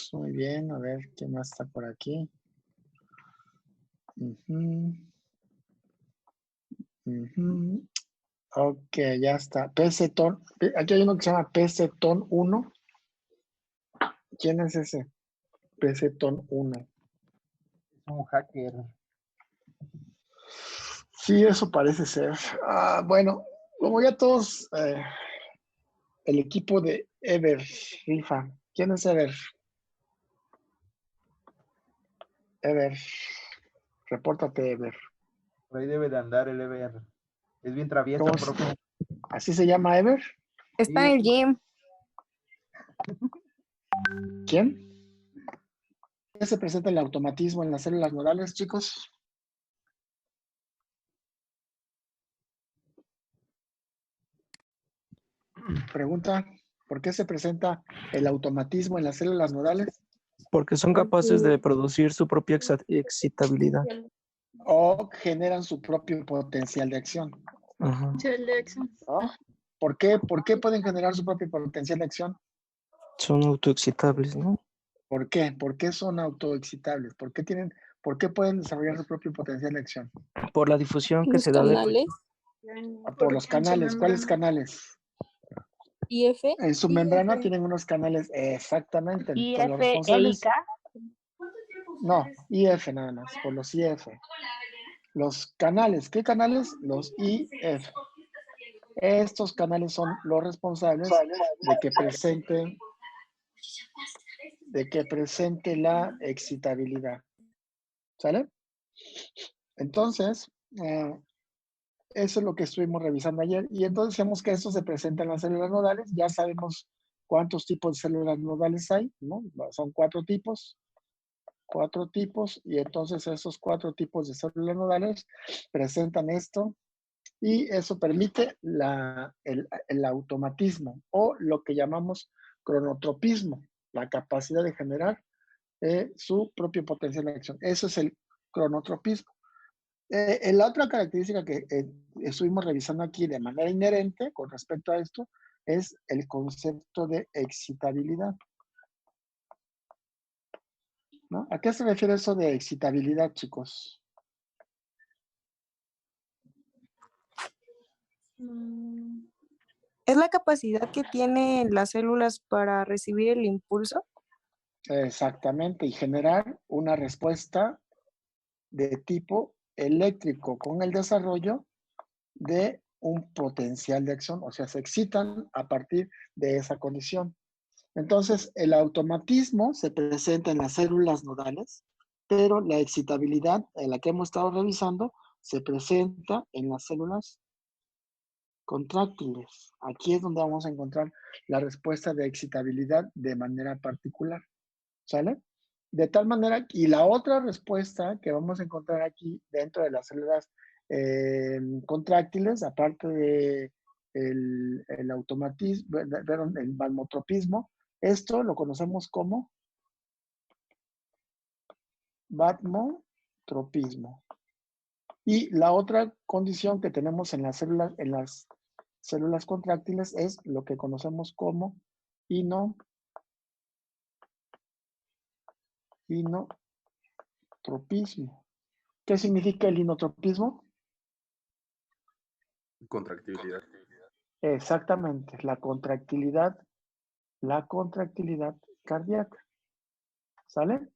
chicos. Muy bien. A ver, ¿quién más está por aquí? Ujú, ujú. Ok, ya está. PC-TON. Aquí hay uno que se llama PC-TON 1. ¿Quién es ese? PC-TON 1. Es un hacker. Sí, eso parece ser. Bueno, como ya todos, el equipo de Ever Rifa. ¿Quién es Ever? Ever. Repórtate, Ever. Por ahí debe de andar el EBR. Es bien travieso, ¿Cómo profe. ¿Así se llama Ever? Está Sí, en el gym. ¿Quién? ¿Qué se presenta el automatismo en las células nodales, chicos? Pregunta, ¿por qué se presenta el automatismo en las células nodales? Porque son capaces de producir su propia excitabilidad. O generan su propio potencial de acción. Ajá. ¿No? ¿Por qué pueden generar su propio potencial de acción? Son autoexcitables, ¿no? ¿Por qué? ¿Por qué son autoexcitables? ¿Por qué pueden desarrollar su propio potencial de acción? Por la difusión que Los se da de... canales Por los canales. ¿Cuáles canales? IF. En su membrana tienen unos canales, exactamente. IF Son los responsables. hélica. No, IF nada más, por los IF. Los canales, ¿qué canales? Los IF. Estos canales son los responsables de que presente la excitabilidad. ¿Sale? Entonces, eso es lo que estuvimos revisando ayer. Y entonces decíamos que esto se presenta en las células nodales. Ya sabemos cuántos tipos de células nodales hay, ¿no? Son 4 tipos. 4 tipos. Y entonces esos 4 tipos de células nodales presentan esto. Y eso permite el automatismo o lo que llamamos cronotropismo, la capacidad de generar su propio potencial de acción. Eso es el cronotropismo. La otra característica que estuvimos revisando aquí de manera inherente con respecto a esto es el concepto de excitabilidad, ¿no? ¿A qué se refiere eso de excitabilidad, chicos? Es la capacidad que tienen las células para recibir el impulso. Exactamente, y generar una respuesta de tipo eléctrico con el desarrollo de un potencial de acción, o sea, se excitan a partir de esa condición. Entonces, el automatismo se presenta en las células nodales, pero la excitabilidad en la que hemos estado revisando se presenta en las células contráctiles. Aquí es donde vamos a encontrar la respuesta de excitabilidad de manera particular. ¿Sale? De tal manera, y la otra respuesta que vamos a encontrar aquí dentro de las células contráctiles, aparte de el automatismo, el valmotropismo, esto lo conocemos como vatmotropismo. Y la otra condición que tenemos en las células contráctiles es lo que conocemos como inotropismo. ¿Qué significa el inotropismo? Contractibilidad. Exactamente, la contractilidad cardíaca. ¿Sale?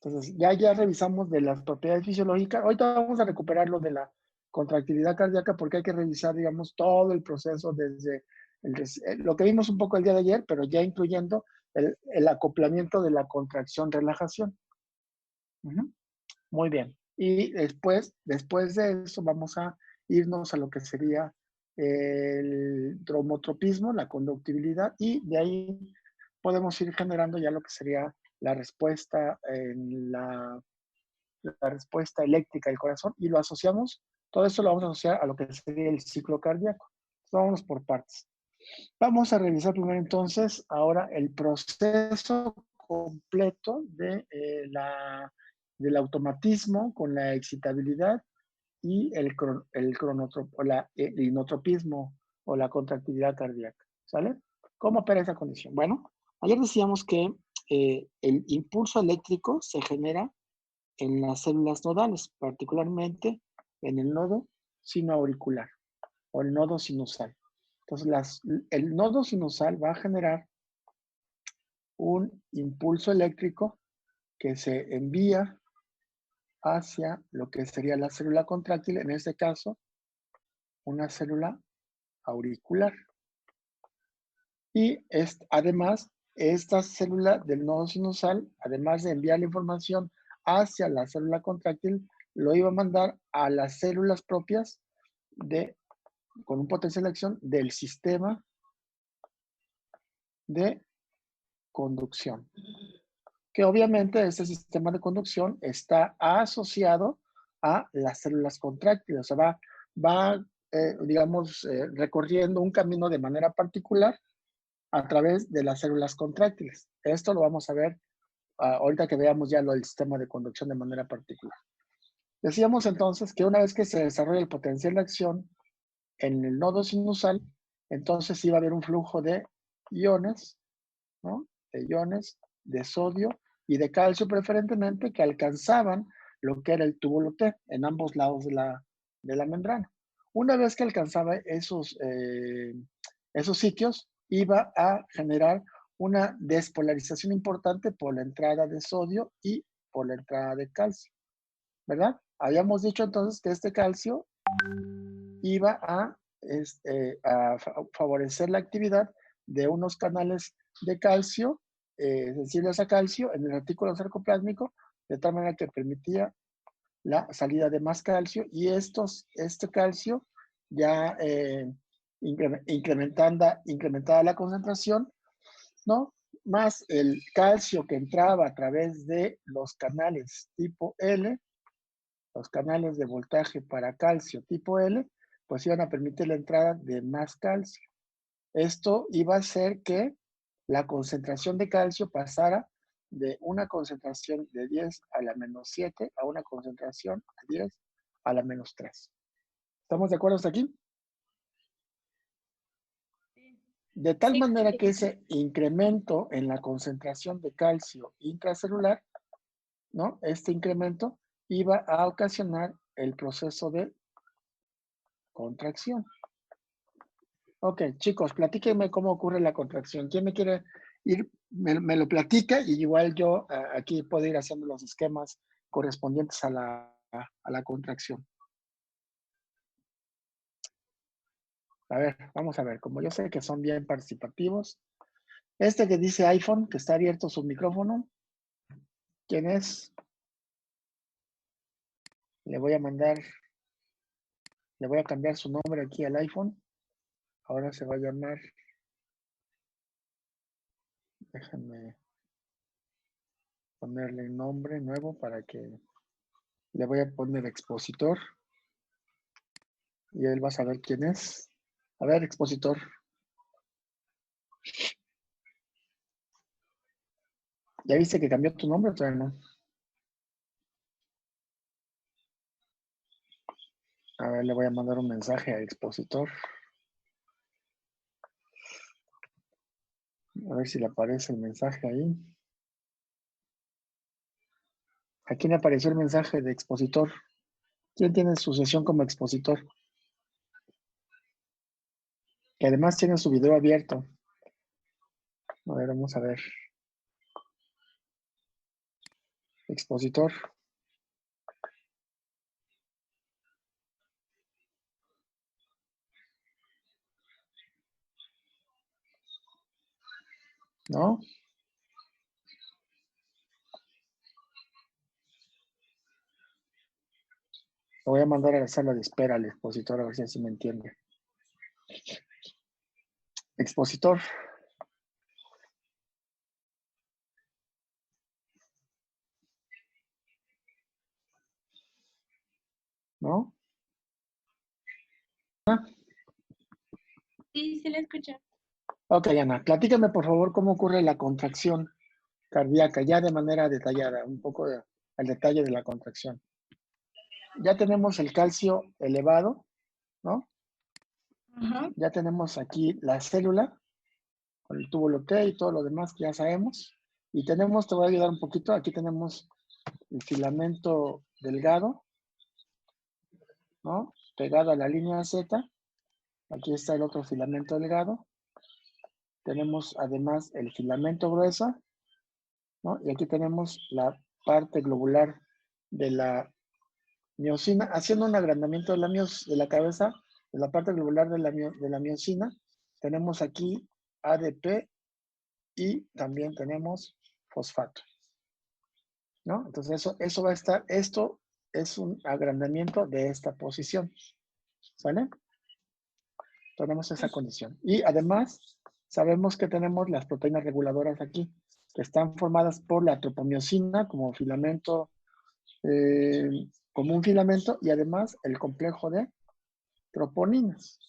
Entonces, ya revisamos de las propiedades fisiológicas. Ahorita vamos a recuperar lo de la contractilidad cardíaca porque hay que revisar, digamos, todo el proceso desde lo que vimos un poco el día de ayer, pero ya incluyendo el acoplamiento de la contracción-relajación. Muy bien. Y después de eso vamos a irnos a lo que sería el dromotropismo, la conductibilidad, y de ahí podemos ir generando ya lo que sería la respuesta la respuesta eléctrica del corazón y lo asociamos, todo eso lo vamos a asociar a lo que sería el ciclo cardíaco. Entonces, vámonos por partes. Vamos a revisar primero entonces ahora el proceso completo del automatismo con la excitabilidad y el inotropismo o la contractilidad cardíaca. ¿Sale? ¿Cómo opera esa condición? Bueno, ayer decíamos que el impulso eléctrico se genera en las células nodales, particularmente en el nodo sinoauricular o el nodo sinusal. Entonces, el nodo sinusal va a generar un impulso eléctrico que se envía hacia lo que sería la célula contráctil, en este caso, una célula auricular. Y además, esta célula del nodo sinusal, además de enviar la información hacia la célula contráctil, lo iba a mandar a las células propias con un potencial de acción del sistema de conducción. Que obviamente este sistema de conducción está asociado a las células contráctiles. O sea, va digamos, recorriendo un camino de manera particular a través de las células contráctiles. Esto lo vamos a ver ahorita que veamos ya el sistema de conducción de manera particular. Decíamos entonces que una vez que se desarrolla el potencial de acción en el nodo sinusal, entonces iba a haber un flujo de iones, ¿no? De iones de sodio y de calcio preferentemente que alcanzaban lo que era el túbulo T en ambos lados de la membrana. Una vez que alcanzaba esos sitios, iba a generar una despolarización importante por la entrada de sodio y por la entrada de calcio, ¿verdad? Habíamos dicho entonces que este calcio iba a favorecer la actividad de unos canales de calcio, sensibles a calcio, en el retículo sarcoplásmico, de tal manera que permitía la salida de más calcio, y este calcio ya incrementada la concentración, ¿no? Más el calcio que entraba a través de los canales tipo L, los canales de voltaje para calcio tipo L, pues iban a permitir la entrada de más calcio. Esto iba a hacer que la concentración de calcio pasara de una concentración de 10 a la menos 7 a una concentración de 10 a la menos 3. ¿Estamos de acuerdo hasta aquí? De tal manera que ese incremento en la concentración de calcio intracelular, ¿no? Este incremento iba a ocasionar el proceso de contracción. Ok, chicos, platíquenme cómo ocurre la contracción. ¿Quién me quiere ir? Me lo platica y igual yo aquí puedo ir haciendo los esquemas correspondientes a la contracción. A ver, vamos a ver. Como yo sé que son bien participativos. Este que dice iPhone, que está abierto su micrófono. ¿Quién es? Le voy a cambiar su nombre aquí al iPhone. Ahora se va a llamar, déjenme ponerle un nombre nuevo para que le voy a poner expositor. Y él va a saber quién es. A ver, expositor. ¿Ya viste que cambió tu nombre o todavía no? A ver, le voy a mandar un mensaje a expositor. A ver si le aparece el mensaje ahí. ¿A quién le apareció el mensaje de expositor? ¿Quién tiene su sesión como expositor? Que además tiene su video abierto. A ver, vamos a ver. Expositor. ¿No? Lo voy a mandar a la sala de espera al expositor a ver si así me entiende. Expositor. ¿No? Sí, sí la escucho. Ok, Ana, platícame por favor cómo ocurre la contracción cardíaca, ya de manera detallada, un poco el detalle de la contracción. Ya tenemos el calcio elevado, ¿no? Ajá. Ya tenemos aquí la célula, con el túbulo T y todo lo demás que ya sabemos. Y tenemos, te voy a ayudar un poquito, aquí tenemos el filamento delgado, ¿no? Pegado a la línea Z. Aquí está el otro filamento delgado. Tenemos además el filamento grueso, ¿no? Y aquí tenemos la parte globular de la miosina, haciendo un agrandamiento de la cabeza, de la parte globular de la miosina. Tenemos aquí ADP y también tenemos fosfato, ¿no? Entonces eso va a estar, esto es un agrandamiento de esta posición, ¿sale? Tenemos esa condición. Y además, sabemos que tenemos las proteínas reguladoras aquí, que están formadas por la tropomiosina como filamento, como un filamento, y además el complejo de troponinas.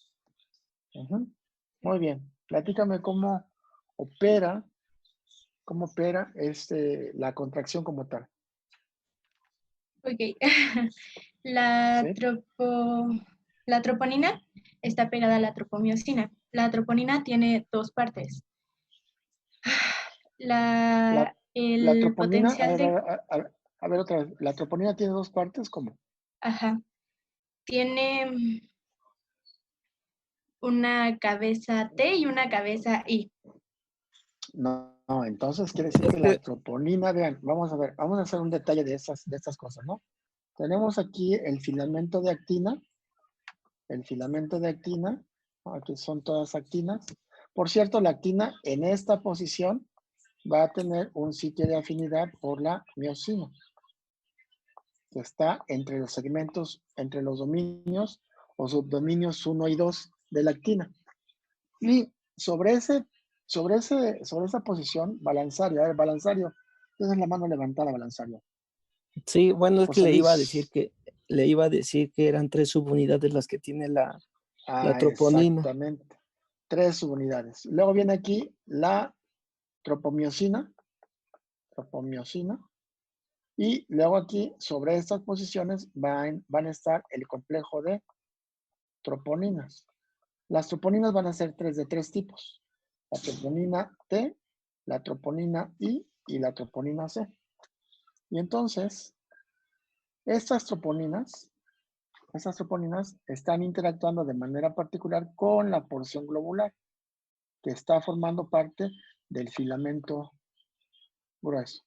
Muy bien. Platícame cómo opera la contracción como tal. Ok. La, ¿Sí? la troponina está pegada a la tropomiosina. La troponina tiene dos partes. La El troponina, potencial de... a ver otra vez, la troponina tiene dos partes, ¿cómo? Ajá. Tiene una cabeza T y una cabeza I. No, entonces quiere decir Es que la que troponina, vean, vamos a ver, vamos a hacer un detalle de estas cosas, ¿no? Tenemos aquí el filamento de actina, ¿no? Aquí son todas actinas. Por cierto, la actina en esta posición va a tener un sitio de afinidad por la miosina, que está entre los segmentos, entre los dominios o subdominios 1 y 2 de la actina. Y sobre esa posición, balanzario, a ver, balanzario, tienes la mano levantada, balanzario. sí, bueno, es que José Luis. le iba a decir que eran 3 subunidades las que tiene la troponina. Exactamente. 3 subunidades. Luego viene aquí la tropomiosina, y luego aquí, sobre estas posiciones, van a estar el complejo de troponinas. Las troponinas van a ser de tres tipos. La troponina T, la troponina I y la troponina C. Y entonces, estas troponinas están interactuando de manera particular con la porción globular, que está formando parte del filamento grueso.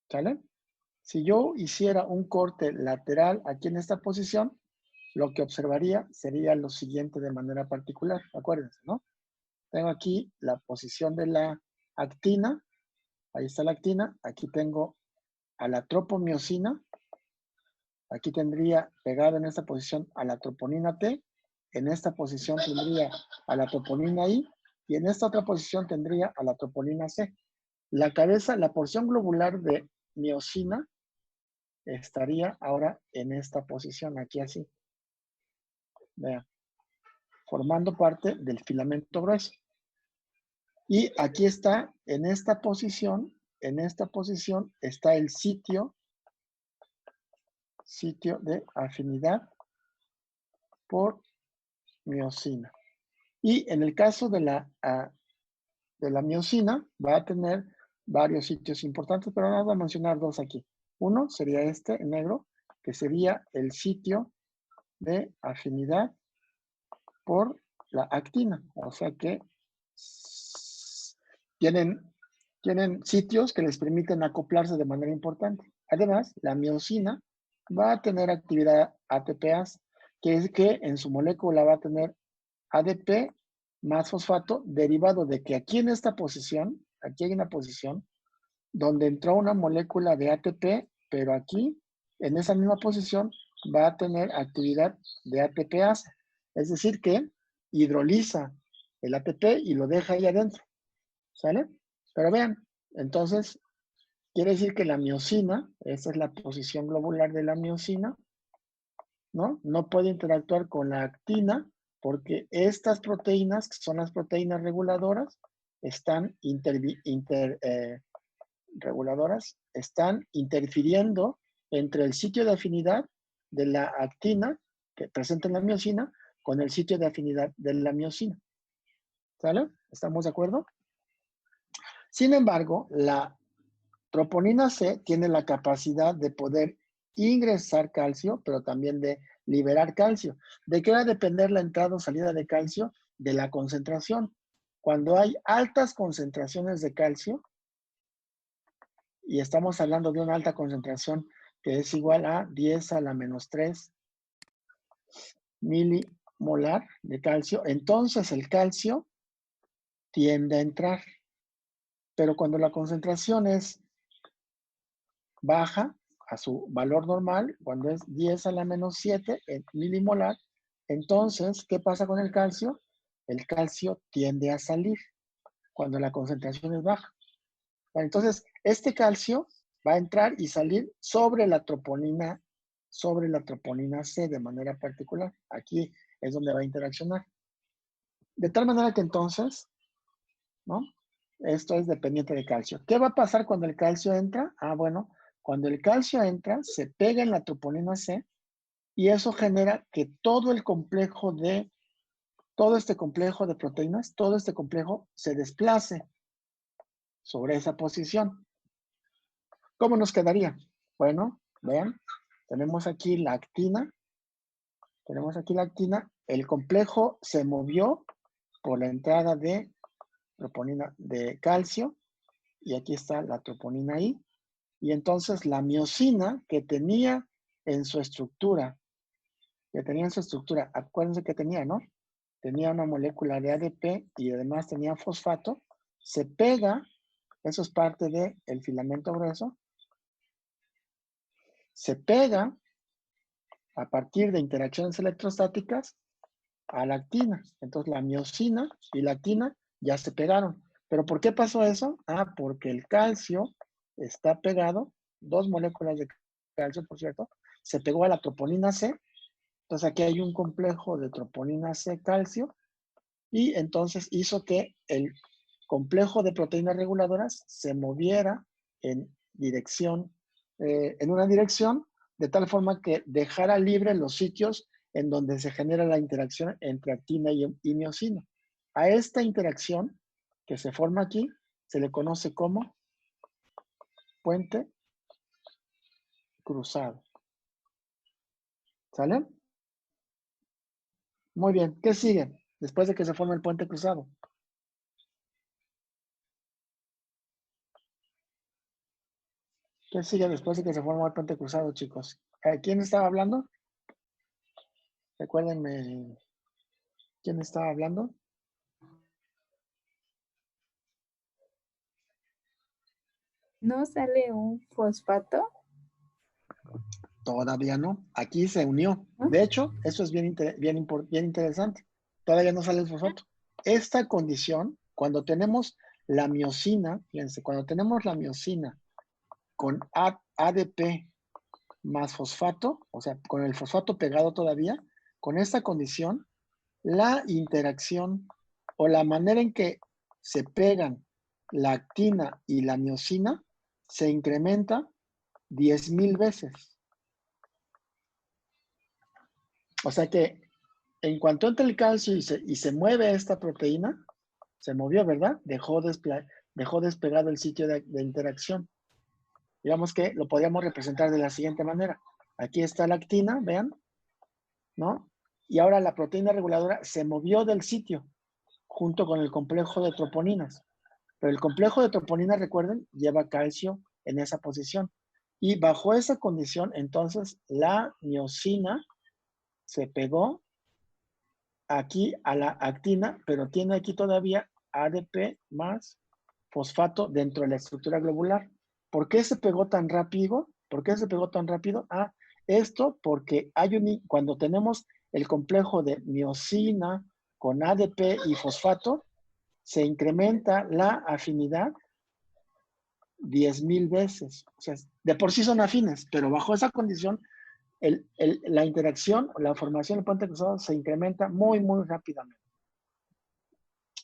¿Sale? Si yo hiciera un corte lateral aquí en esta posición, lo que observaría sería lo siguiente de manera particular. Acuérdense, ¿no? Tengo aquí la posición de la actina. Ahí está la actina. Aquí tengo a la tropomiosina. Aquí tendría pegado en esta posición a la troponina T. En esta posición tendría a la troponina I. Y en esta otra posición tendría a la troponina C. La cabeza, la porción globular de miosina estaría ahora en esta posición, aquí así. Vean, formando parte del filamento grueso. Y aquí está, en esta posición está el sitio de afinidad por miosina. Y en el caso de la miosina, va a tener varios sitios importantes, pero vamos a mencionar dos aquí. Uno sería este, en negro, que sería el sitio de afinidad por la actina. O sea que tienen sitios que les permiten acoplarse de manera importante. Además, la miosina va a tener actividad ATPase, que es que en su molécula va a tener ADP más fosfato, derivado de que aquí en esta posición, aquí hay una posición donde entró una molécula de ATP, pero aquí, en esa misma posición, va a tener actividad de ATPase. Es decir, que hidroliza el ATP y lo deja ahí adentro. ¿Sale? Pero vean, entonces, quiere decir que la miosina, esa es la posición globular de la miosina, ¿no? No puede interactuar con la actina porque estas proteínas, que son las proteínas reguladoras, están están interfiriendo entre el sitio de afinidad de la actina que presenta en la miosina con el sitio de afinidad de la miosina. ¿Sale? ¿Estamos de acuerdo? Sin embargo, troponina C tiene la capacidad de poder ingresar calcio, pero también de liberar calcio. ¿De qué va a depender la entrada o salida de calcio? De la concentración. Cuando hay altas concentraciones de calcio, y estamos hablando de una alta concentración que es igual a 10 a la menos 3 milimolar de calcio, entonces el calcio tiende a entrar. Pero cuando la concentración es baja a su valor normal, cuando es 10 a la menos 7 milimolar, entonces, ¿qué pasa con el calcio? El calcio tiende a salir cuando la concentración es baja. Bueno, entonces, este calcio va a entrar y salir sobre la troponina C de manera particular. Aquí es donde va a interaccionar. De tal manera que entonces, ¿no? Esto es dependiente de calcio. ¿Qué va a pasar cuando el calcio entra? Ah, bueno, cuando el calcio entra, se pega en la troponina C y eso genera que todo este complejo de proteínas, todo este complejo se desplace sobre esa posición. ¿Cómo nos quedaría? Bueno, vean, tenemos aquí la actina, el complejo se movió por la entrada de troponina de calcio y aquí está la troponina I. Y entonces la miosina que tenía en su estructura, acuérdense que tenía, ¿no? Tenía una molécula de ADP y además tenía fosfato, se pega, eso es parte del filamento grueso, se pega a partir de interacciones electrostáticas a la actina. Entonces la miosina y la actina ya se pegaron. ¿Pero por qué pasó eso? Ah, porque el calcio está pegado, dos moléculas de calcio, por cierto, se pegó a la troponina C. Entonces aquí hay un complejo de troponina C calcio y entonces hizo que el complejo de proteínas reguladoras se moviera en una dirección de tal forma que dejara libre los sitios en donde se genera la interacción entre actina y miosina. A esta interacción que se forma aquí se le conoce como puente cruzado. ¿Sale? Muy bien. ¿Qué sigue después de que se forma el puente cruzado? ¿Qué sigue después de que se forma el puente cruzado, chicos? ¿Quién estaba hablando? Recuérdenme quién estaba hablando. ¿No sale un fosfato? Todavía no. Aquí se unió. ¿No? De hecho, eso es bien interesante. Todavía no sale el fosfato. Esta condición, cuando tenemos la miosina, fíjense, cuando tenemos la miosina con ADP más fosfato, o sea, con el fosfato pegado todavía, con esta condición, la interacción o la manera en que se pegan la actina y la miosina se incrementa 10,000 veces. O sea que en cuanto entra el calcio y se mueve esta proteína, se movió, ¿verdad? Dejó despegado el sitio de interacción. Digamos que lo podríamos representar de la siguiente manera. Aquí está la actina, vean, ¿no? Y ahora la proteína reguladora se movió del sitio junto con el complejo de troponinas. Pero el complejo de troponinas, recuerden, lleva calcio en esa posición. Y bajo esa condición, entonces, la miosina se pegó aquí a la actina, pero tiene aquí todavía ADP más fosfato dentro de la estructura globular. ¿Por qué se pegó tan rápido? ¿Por qué se pegó tan rápido? Ah, esto porque cuando tenemos el complejo de miosina con ADP y fosfato, se incrementa la afinidad 10,000 veces. O sea, de por sí son afines, pero bajo esa condición, la interacción, la formación del puente cruzado se incrementa muy, muy rápidamente.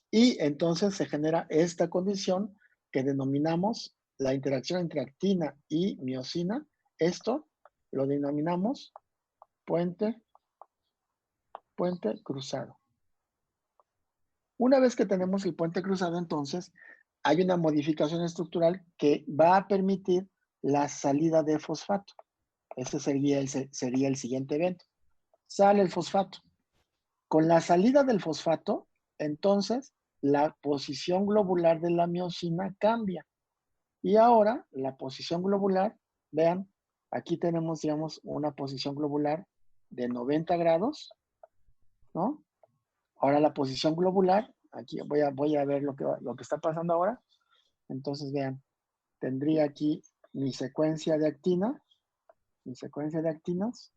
Y entonces se genera esta condición que denominamos la interacción entre actina y miosina. Esto lo denominamos puente cruzado. Una vez que tenemos el puente cruzado, entonces, hay una modificación estructural que va a permitir la salida de fosfato. Ese sería el siguiente evento. Sale el fosfato. Con la salida del fosfato, entonces, la posición globular de la miosina cambia. Y ahora, la posición globular, vean, aquí tenemos, digamos, una posición globular de 90 grados, ¿no? Ahora la posición globular, aquí voy a ver lo que está pasando ahora. Entonces, vean, tendría aquí mi secuencia de actina, mi secuencia de actinas,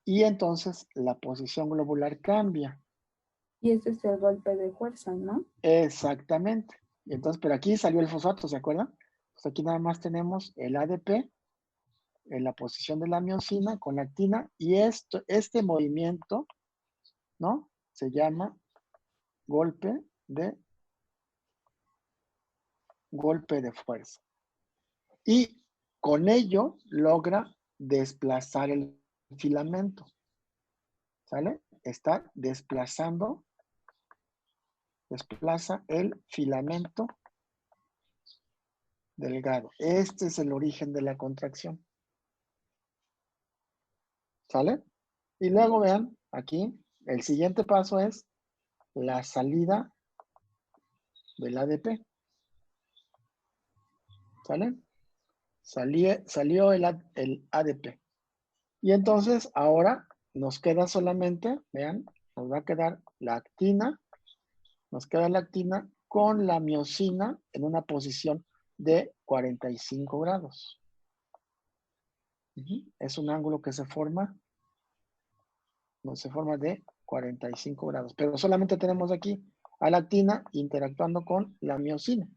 y entonces la posición globular cambia. Y ese es el golpe de fuerza, ¿no? Exactamente. Y entonces, pero aquí salió el fosfato, ¿se acuerdan? Pues aquí nada más tenemos el ADP en la posición de la miosina con la actina, y este movimiento, ¿no? Se llama golpe de fuerza. Y con ello logra desplazar el filamento. ¿Sale? Está desplaza el filamento delgado. Este es el origen de la contracción. ¿Sale? Y luego vean, aquí, el siguiente paso es la salida del ADP. ¿Sale? Salió el ADP. Y entonces ahora nos queda solamente, vean, nos va a quedar la actina, nos queda la actina con la miosina en una posición de 45 grados. Es un ángulo que se forma de 45 grados, pero solamente tenemos aquí a la actina interactuando con la miosina.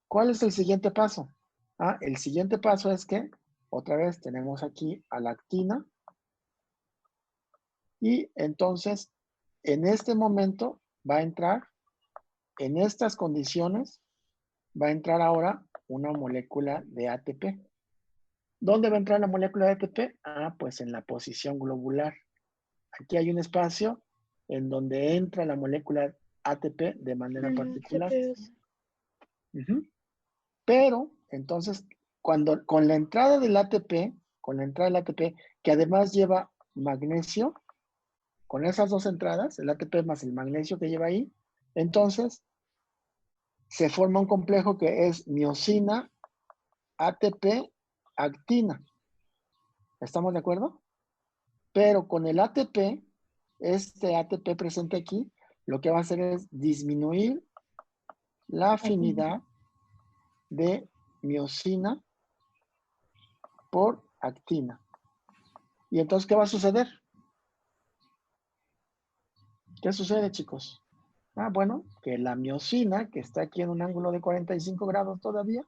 ¿Cuál es el siguiente paso? El siguiente paso es que otra vez tenemos aquí a la actina y entonces en este momento va a entrar, en estas condiciones, va a entrar ahora una molécula de ATP. ¿Dónde va a entrar la molécula de ATP? Pues en la posición globular. Aquí hay un espacio en donde entra la molécula ATP de manera particular. Pero, entonces, con la entrada del ATP, que además lleva magnesio, con esas dos entradas, el ATP más el magnesio que lleva ahí, entonces se forma un complejo que es miosina, ATP, actina. ¿Estamos de acuerdo? Pero con el ATP, este ATP presente aquí, lo que va a hacer es disminuir la afinidad de miosina por actina. ¿Y entonces qué va a suceder? ¿Qué sucede, chicos? Bueno, que la miosina, que está aquí en un ángulo de 45 grados todavía,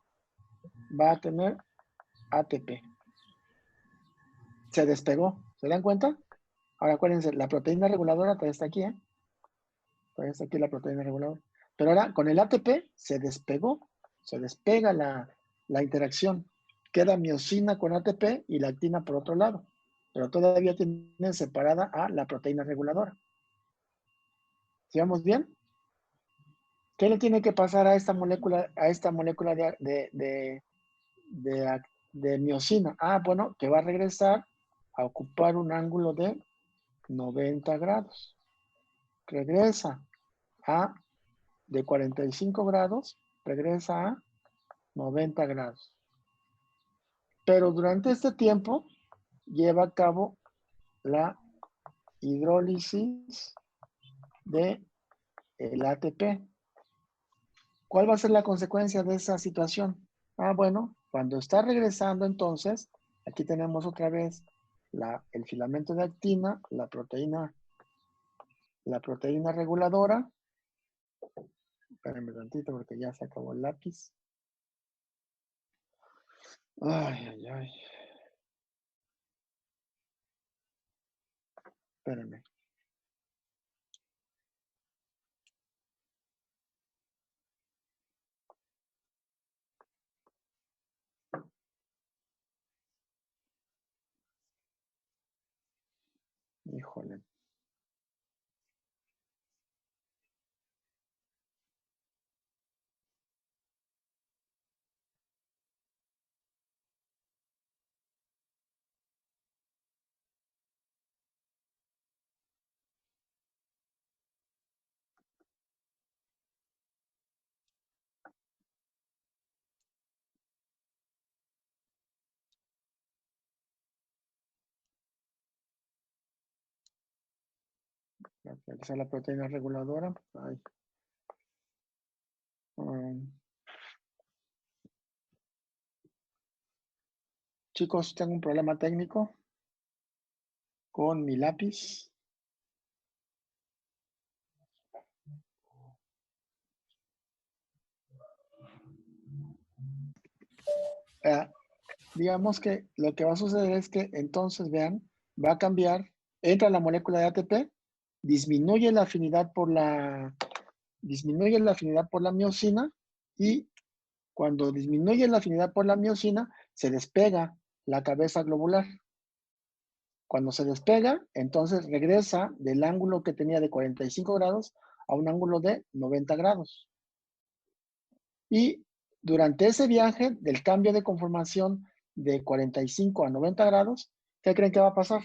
va a tener ATP. Se despegó, ¿se dan cuenta? Ahora acuérdense, la proteína reguladora todavía está aquí, Todavía está aquí la proteína reguladora. Pero ahora con el ATP se despegó, se despega la interacción. Queda miosina con ATP y la actina por otro lado. Pero todavía tienen separada a la proteína reguladora. ¿Sí vamos bien? ¿Qué le tiene que pasar a esta molécula, de miosina? Bueno, que va a regresar a ocupar un ángulo de 90 grados. Regresa de 45 grados, regresa a 90 grados. Pero durante este tiempo lleva a cabo la hidrólisis del ATP. ¿Cuál va a ser la consecuencia de esa situación? Bueno, cuando está regresando entonces, aquí tenemos otra vez el filamento de actina, la proteína reguladora. Espérenme tantito porque ya se acabó el lápiz. Ay. Espérenme. Híjole. Realizar la proteína reguladora. Ahí. Chicos, tengo un problema técnico con mi lápiz. Digamos que lo que va a suceder es que entonces, vean, va a cambiar, entra la molécula de ATP, disminuye la afinidad por la miosina y cuando disminuye la afinidad por la miosina, se despega la cabeza globular. Cuando se despega, entonces regresa del ángulo que tenía de 45 grados a un ángulo de 90 grados. Y durante ese viaje del cambio de conformación de 45 a 90 grados, ¿qué creen que va a pasar?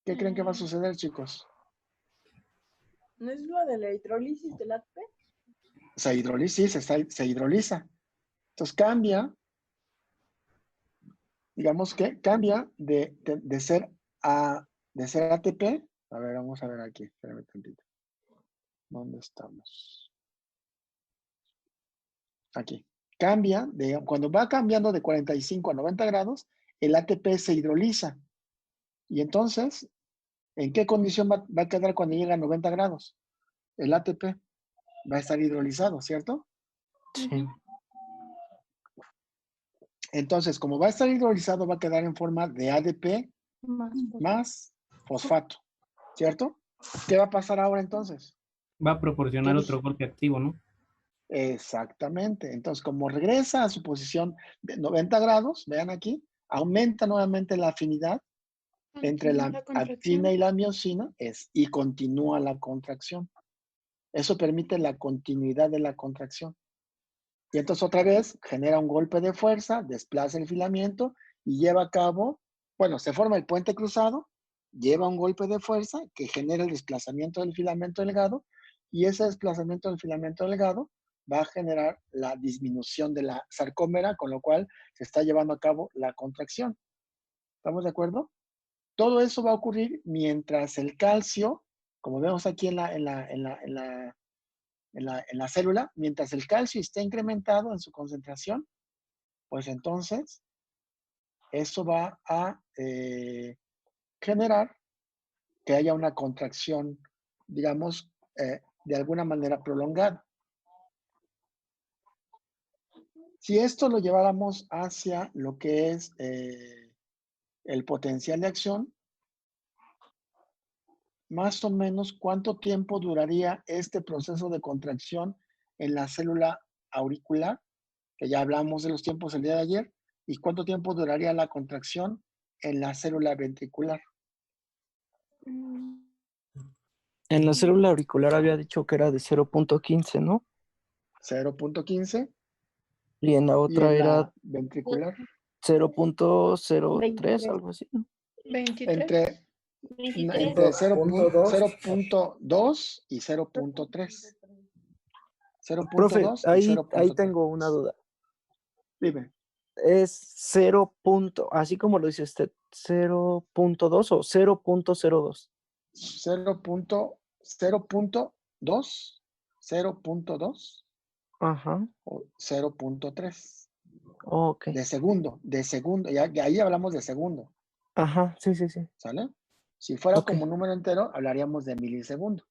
¿Qué creen que va a suceder, chicos? ¿No es lo de la hidrólisis del ATP? Se hidroliza, se hidroliza. Entonces cambia, digamos que cambia de ser ATP. A ver, vamos a ver aquí, espérame tantito. ¿Dónde estamos? Aquí. Cambia, cuando va cambiando de 45 a 90 grados, el ATP se hidroliza. Y entonces, ¿en qué condición va a quedar cuando llega a 90 grados? El ATP va a estar hidrolizado, ¿cierto? Sí. Entonces, como va a estar hidrolizado, va a quedar en forma de ADP más fosfato, ¿cierto? ¿Qué va a pasar ahora entonces? Va a proporcionar otro golpe activo, ¿no? Exactamente. Entonces, como regresa a su posición de 90 grados, vean aquí, aumenta nuevamente la afinidad entre la actina y la miosina y continúa la contracción. Eso permite la continuidad de la contracción. Y entonces otra vez genera un golpe de fuerza, desplaza el filamento y lleva a cabo, bueno, se forma el puente cruzado, lleva un golpe de fuerza que genera el desplazamiento del filamento delgado y ese desplazamiento del filamento delgado va a generar la disminución de la sarcómera, con lo cual se está llevando a cabo la contracción. ¿Estamos de acuerdo? Todo eso va a ocurrir mientras el calcio, como vemos aquí en la célula, mientras el calcio esté incrementado en su concentración, pues entonces eso va a generar que haya una contracción, digamos, de alguna manera prolongada. Si esto lo lleváramos hacia lo que es el potencial de acción, más o menos cuánto tiempo duraría este proceso de contracción en la célula auricular, que ya hablamos de los tiempos el día de ayer, y cuánto tiempo duraría la contracción en la célula ventricular. En la célula auricular había dicho que era de 0.15, ¿no? 0.15. Y en la Y otra en era la ventricular. 0.03, algo así, ¿no? 23. Entre 0.2 y 0.3. 0.2 Profe, y ahí 0.3. tengo una duda. Dime. ¿Es 0. Así como lo dice usted, 0.2 o 0.02? 0.2, 0.2 Ajá, o 0.3 ok. de segundo, ya ahí hablamos de segundo, Ajá, sí. ¿sale? Si fuera Ok, como número entero, hablaríamos de milisegundo,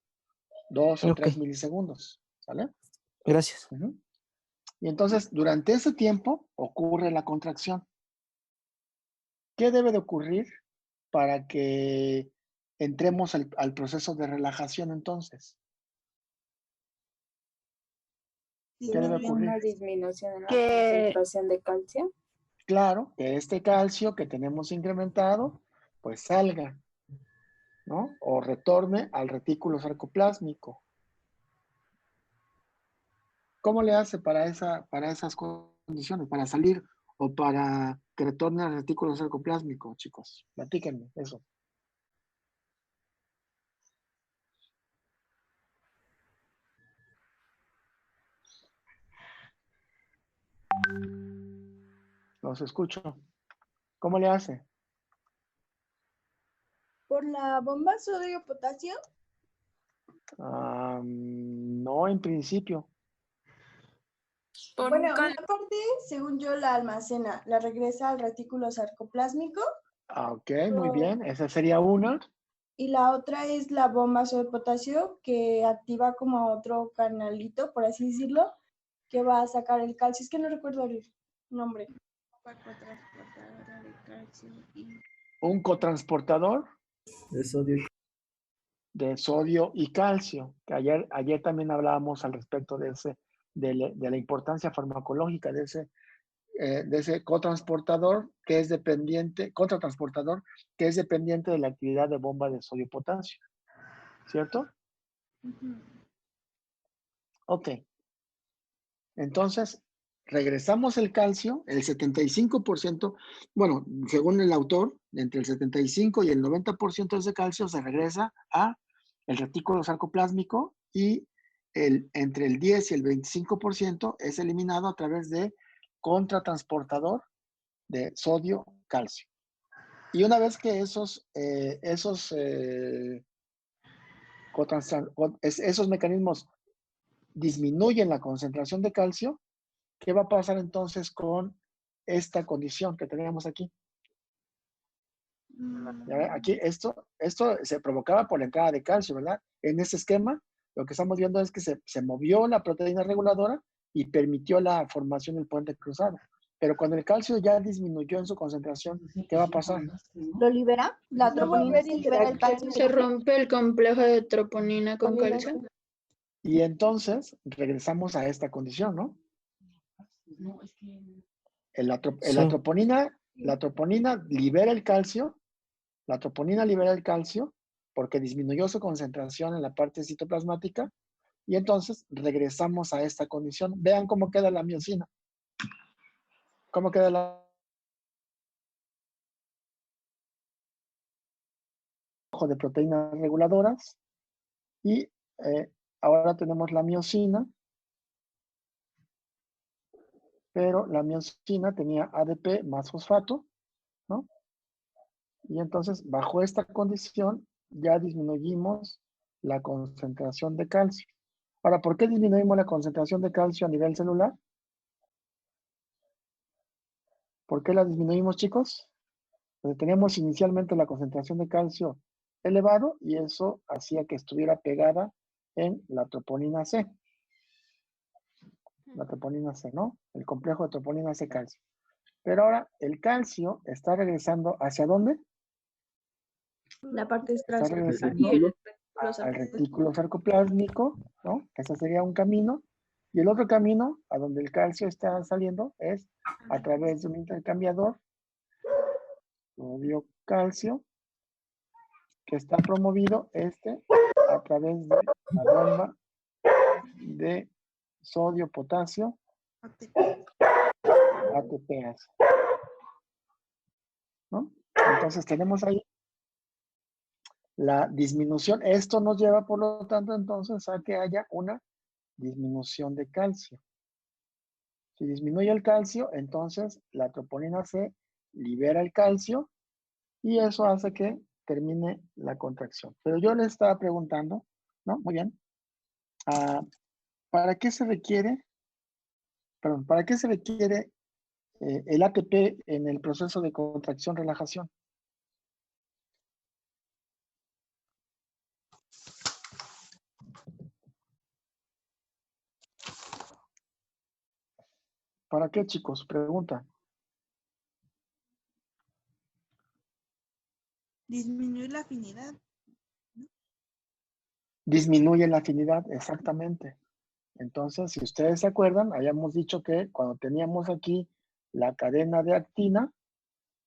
2 o ok, 3 milisegundos, ¿sale? gracias. Ujú. Y entonces, durante ese tiempo ocurre la contracción. ¿Qué debe de ocurrir para que entremos al proceso de relajación entonces? ¿Qué debe ¿Tiene ocurrir? una disminución en la Que concentración de calcio? Claro, que este calcio que tenemos incrementado, pues salga, ¿no? O retorne al retículo sarcoplásmico. ¿Cómo le hace para esas condiciones? ¿Para salir o para que retorne al retículo sarcoplásmico, chicos? Platíquenme eso. Los escucho. ¿Cómo le hace? ¿Por la bomba sodio-potasio? No, en principio. Bueno, una parte, según yo, la almacena, la regresa al retículo sarcoplásmico. Ok, muy bien. Esa sería una. Y la otra es la bomba sodio-potasio, que activa como otro canalito, por así decirlo, que va a sacar el calcio. Es que no recuerdo el nombre. Un cotransportador De sodio. de sodio y calcio, que ayer también hablábamos al respecto de la importancia farmacológica de ese cotransportador que es dependiente de la actividad de bomba de sodio-potasio. ¿Cierto? Ok. Entonces, regresamos el calcio, el 75%, bueno, según el autor, entre el 75 y el 90% de ese calcio se regresa a el retículo sarcoplásmico y entre el 10 y el 25% es eliminado a través de contratransportador de sodio-calcio. Y una vez que esos mecanismos disminuyen la concentración de calcio, ¿qué va a pasar entonces con esta condición que teníamos aquí? Ya ve, aquí esto se provocaba por la entrada de calcio, ¿verdad? En ese esquema, lo que estamos viendo es que se movió la proteína reguladora y permitió la formación del puente cruzado. Pero cuando el calcio ya disminuyó en su concentración, ¿qué va a pasar? ¿Lo libera? La No va a troponina haber sí libera el calcio. Se rompe el complejo de troponina con calcio. Y entonces regresamos a esta condición, ¿no? La troponina libera el calcio. La troponina libera el calcio porque disminuyó su concentración en la parte citoplasmática y entonces regresamos a esta condición. Vean cómo queda la miosina. ¿Cómo queda la de proteínas reguladoras? Y ahora tenemos la miosina, pero la miosina tenía ADP más fosfato, ¿no? Y entonces, bajo esta condición, ya disminuimos la concentración de calcio. Ahora, ¿por qué disminuimos la concentración de calcio a nivel celular? ¿Por qué la disminuimos, chicos? Porque teníamos inicialmente la concentración de calcio elevado y eso hacía que estuviera pegada en la troponina C. La troponina C, ¿no? El complejo de troponina C calcio. Pero ahora el calcio está regresando ¿hacia dónde? La parte Está extracelular. regresando al retículo sarcoplásmico, ¿no? Ese sería un camino. Y el otro camino, a donde el calcio está saliendo, es a través de un intercambiador sodio-calcio, que está promovido a través de la bomba de sodio-potasio, ATPase, ¿no? Entonces tenemos ahí la disminución. Esto nos lleva, por lo tanto, entonces a que haya una disminución de calcio. Si disminuye el calcio, entonces la troponina C libera el calcio y eso hace que termine la contracción. Pero yo le estaba preguntando, ¿no? Muy bien. ¿Para qué se requiere el ATP en el proceso de contracción-relajación? ¿Para qué, chicos? Pregunta. Disminuir la afinidad. Disminuye la afinidad, exactamente. Entonces, si ustedes se acuerdan, habíamos dicho que cuando teníamos aquí la cadena de actina,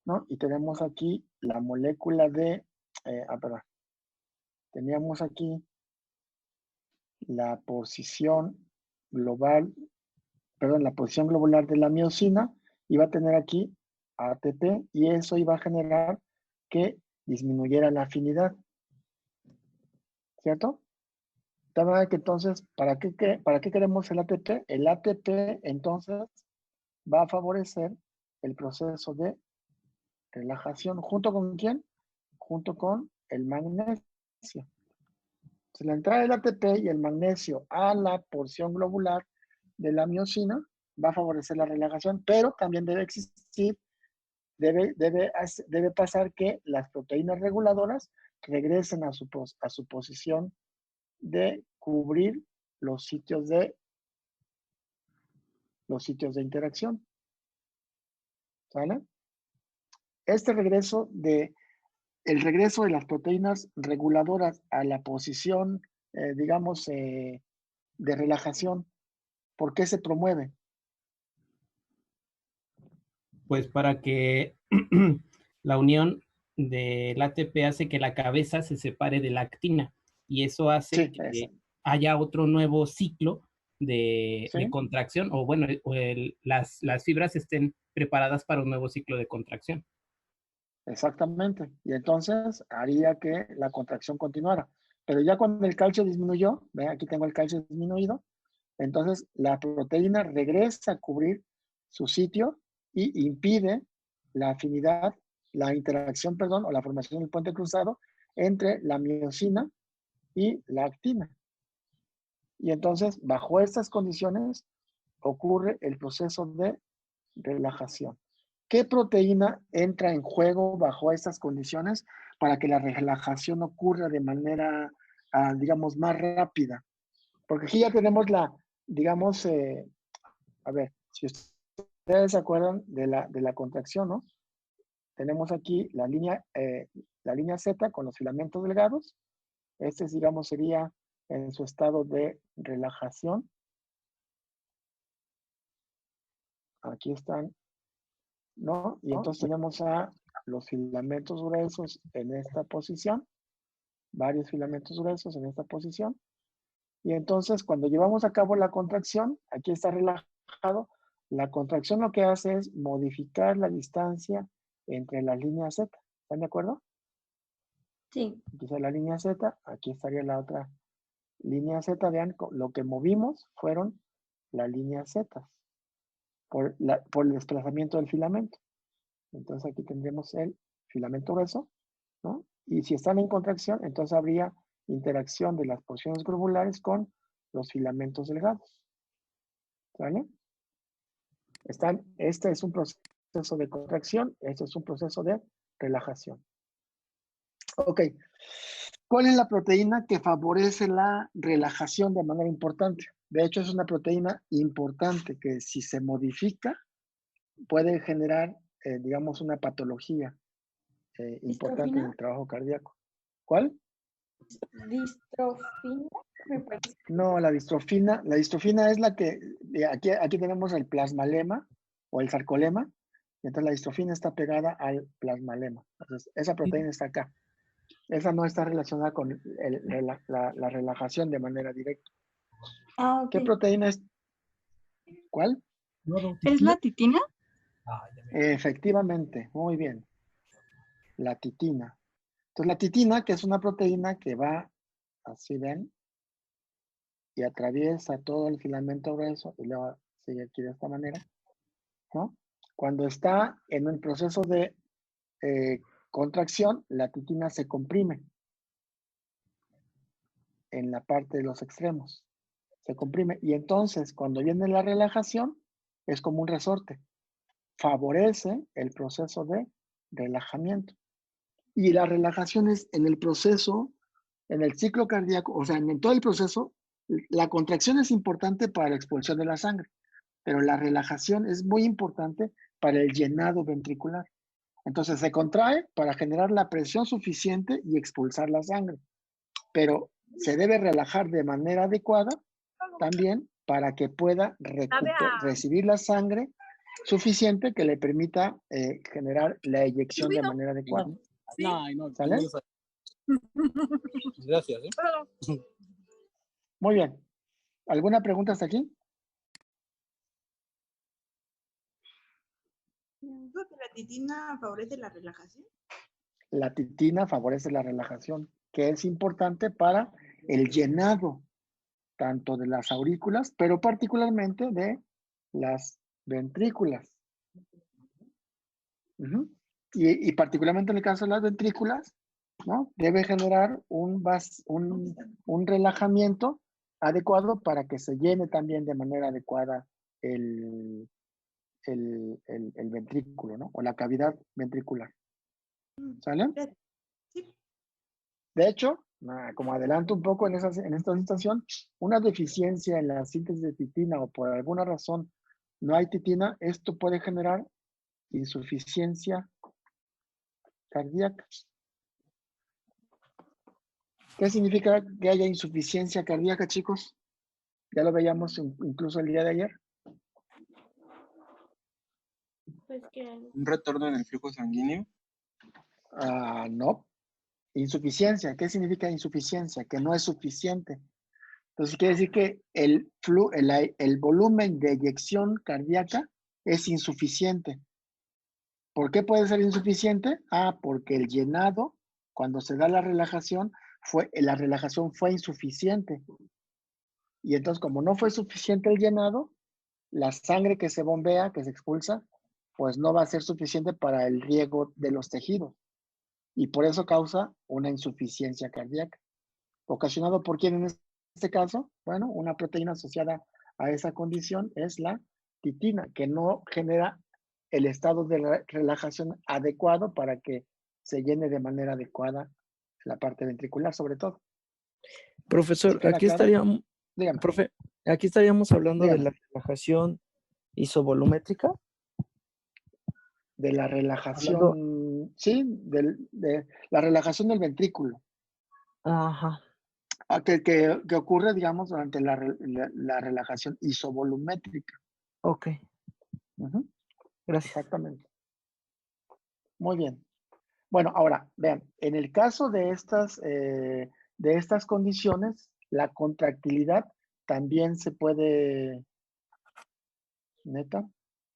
¿no? Y tenemos aquí la molécula de, teníamos aquí la posición global, la posición globular de la miosina, iba a tener aquí ATP y eso iba a generar que disminuyera la afinidad. ¿Cierto? De manera que entonces, ¿para qué queremos el ATP? El ATP entonces va a favorecer el proceso de relajación. ¿Junto con quién? Junto con el magnesio. Entonces, la entrada del ATP y el magnesio a la porción globular de la miosina va a favorecer la relajación, pero también debe existir, debe pasar que las proteínas reguladoras regresen a su posición de cubrir los sitios de interacción. ¿Sale? El regreso de las proteínas reguladoras a la posición, digamos, de relajación, ¿por qué se promueve? Pues para que la unión del ATP hace que la cabeza se separe de la actina y eso hace que haya otro nuevo ciclo de contracción o bueno, las fibras estén preparadas para un nuevo ciclo de contracción. Exactamente. Y entonces haría que la contracción continuara. Pero ya cuando el calcio disminuyó, ¿ve? Aquí tengo el calcio disminuido, entonces la proteína regresa a cubrir su sitio y impide la afinidad, la interacción, perdón, o la formación del puente cruzado entre la miosina y la actina. Y entonces, bajo estas condiciones, ocurre el proceso de relajación. ¿Qué proteína entra en juego bajo estas condiciones para que la relajación ocurra de manera, digamos, más rápida? Porque aquí ya tenemos digamos, a ver, si ustedes se acuerdan de la contracción, ¿no? Tenemos aquí la línea Z con los filamentos delgados. Este, digamos, sería en su estado de relajación. Aquí están, ¿no? Y entonces tenemos a los filamentos gruesos en esta posición, varios filamentos gruesos en esta posición. Y entonces cuando llevamos a cabo la contracción, aquí está relajado, la contracción lo que hace es modificar la distancia entre las líneas Z. ¿Están de acuerdo? Sí. Aquí está la línea Z, aquí estaría la otra línea Z. Vean, lo que movimos fueron las líneas Z por el desplazamiento del filamento. Entonces aquí tendremos el filamento grueso, ¿no? Y si están en contracción, entonces habría interacción de las porciones globulares con los filamentos delgados. ¿Vale? Este es un proceso de contracción, este es un proceso de relajación. Ok. ¿Cuál es la proteína que favorece la relajación de manera importante? De hecho, es una proteína importante que si se modifica puede generar, digamos, una patología importante en el trabajo cardíaco. ¿Cuál? Distrofina, me parece. No, la distrofina es la que, aquí tenemos el plasmalema o el sarcolema, y entonces la distrofina está pegada al plasmalema. Entonces, esa proteína está acá. Esa no está relacionada con la relajación de manera directa. Ah, ok. ¿Qué proteína es? ¿Cuál? ¿Es la titina? Efectivamente, muy bien. La titina. Entonces, la titina, que es una proteína que va, así ven, y atraviesa todo el filamento grueso y luego sigue aquí de esta manera, ¿no? Cuando está en un proceso de contracción, la titina se comprime en la parte de los extremos. Se comprime. Y entonces, cuando viene la relajación, es como un resorte. Favorece el proceso de relajamiento. Y la relajación es en el proceso, en el ciclo cardíaco, o sea, en todo el proceso, la contracción es importante para la expulsión de la sangre, pero la relajación es muy importante para el llenado ventricular. Entonces se contrae para generar la presión suficiente y expulsar la sangre, pero se debe relajar de manera adecuada también para que pueda recibir la sangre suficiente que le permita generar la eyección de manera adecuada. ¿Sale? Gracias. Muy bien. ¿Alguna pregunta hasta aquí? ¿Dijo que la titina favorece la relajación? La titina favorece la relajación, que es importante para el llenado tanto de las aurículas, pero particularmente de las ventrículas. Y particularmente en el caso de las ventrículas, ¿no? Debe generar un relajamiento adecuado para que se llene también de manera adecuada el ventrículo, ¿no? O la cavidad ventricular. ¿Sale? De hecho, como adelanto un poco en esta situación, una deficiencia en la síntesis de titina o por alguna razón no hay titina, esto puede generar insuficiencia cardíaca. ¿Qué significa que haya insuficiencia cardíaca, chicos? Ya lo veíamos incluso el día de ayer. Pues que ¿Un retorno en el flujo sanguíneo? No. Insuficiencia. ¿Qué significa insuficiencia? Que no es suficiente. Entonces quiere decir que el volumen de eyección cardíaca es insuficiente. ¿Por qué puede ser insuficiente? Porque el llenado, cuando se da la relajación fue insuficiente. Y entonces, como no fue suficiente el llenado, la sangre que se bombea, que se expulsa, pues no va a ser suficiente para el riego de los tejidos. Y por eso causa una insuficiencia cardíaca. ¿Ocasionado por quién en este caso? Bueno, una proteína asociada a esa condición es la titina, que no genera el estado de relajación adecuado para que se llene de manera adecuada la parte ventricular, sobre todo. Profesor, ¿Queda aquí claro? estaríamos, Dígame. profe, aquí estaríamos hablando de Dígame. la relajación isovolumétrica. De la relajación, sí, de la relajación del ventrículo. Ajá. Que ocurre, digamos, durante la relajación isovolumétrica. Ok. Gracias. Exactamente. Muy bien. Bueno, ahora, vean, en el caso de estas condiciones, la contractilidad también se puede, neta,